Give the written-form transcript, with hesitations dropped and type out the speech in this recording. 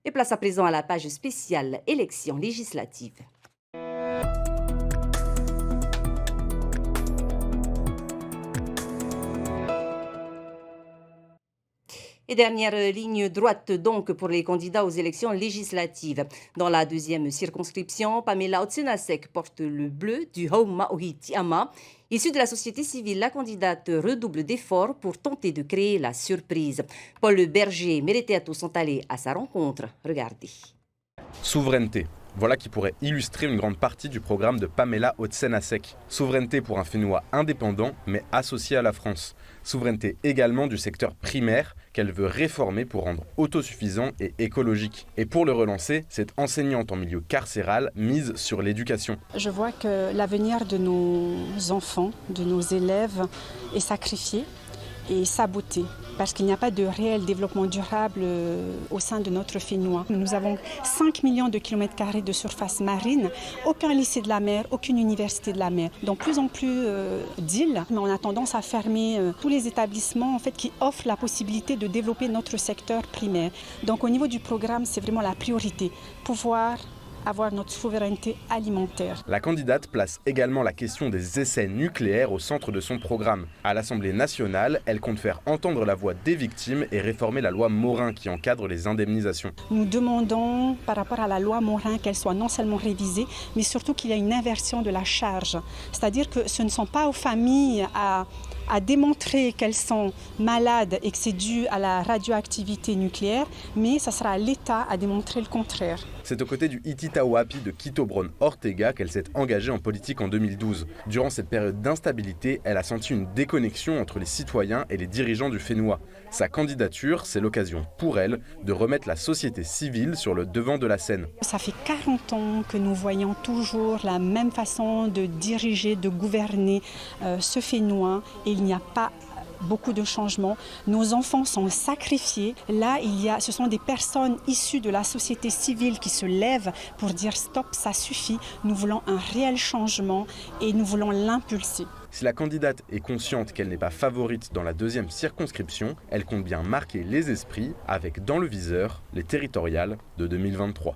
Et place à présent à la page spéciale élections législatives. Et dernière ligne droite donc pour les candidats aux élections législatives. Dans la deuxième circonscription, Pamela Otsenasek porte le bleu du Hauma Ohitiama. Issue de la société civile, la candidate redouble d'efforts pour tenter de créer la surprise. Paul Berger et Mereteato sont allés à sa rencontre. Regardez. Souveraineté. Voilà qui pourrait illustrer une grande partie du programme de Pamela Otsenasek. Souveraineté pour un Fénois indépendant, mais associé à la France. Souveraineté également du secteur primaire, qu'elle veut réformer pour rendre autosuffisant et écologique. Et pour le relancer, cette enseignante en milieu carcéral mise sur l'éducation. Je vois que l'avenir de nos enfants, de nos élèves est sacrifié et saboté, parce qu'il n'y a pas de réel développement durable au sein de notre Fénois. Nous avons 5 millions de kilomètres carrés de surface marine, aucun lycée de la mer, aucune université de la mer. Donc plus en plus d'îles, mais on a tendance à fermer tous les établissements qui offrent la possibilité de développer notre secteur primaire. Donc au niveau du programme, c'est vraiment la priorité, pouvoir avoir notre souveraineté alimentaire. La candidate place également la question des essais nucléaires au centre de son programme. À l'Assemblée nationale, elle compte faire entendre la voix des victimes et réformer la loi Morin qui encadre les indemnisations. Nous demandons par rapport à la loi Morin qu'elle soit non seulement révisée, mais surtout qu'il y ait une inversion de la charge. C'est-à-dire que ce ne sont pas aux familles à démontrer qu'elles sont malades et que c'est dû à la radioactivité nucléaire, mais ça sera à l'État à démontrer le contraire. C'est aux côtés du Ititahuapi de Quito Bron Ortega qu'elle s'est engagée en politique en 2012. Durant cette période d'instabilité, elle a senti une déconnexion entre les citoyens et les dirigeants du Fénois. Sa candidature, c'est l'occasion pour elle de remettre la société civile sur le devant de la scène. Ça fait 40 ans que nous voyons toujours la même façon de diriger, de gouverner ce Fénois et il n'y a pas beaucoup de changements. Nos enfants sont sacrifiés. Là, ce sont des personnes issues de la société civile qui se lèvent pour dire stop, ça suffit. Nous voulons un réel changement et nous voulons l'impulser. Si la candidate est consciente qu'elle n'est pas favorite dans la deuxième circonscription, elle compte bien marquer les esprits avec dans le viseur les territoriales de 2023.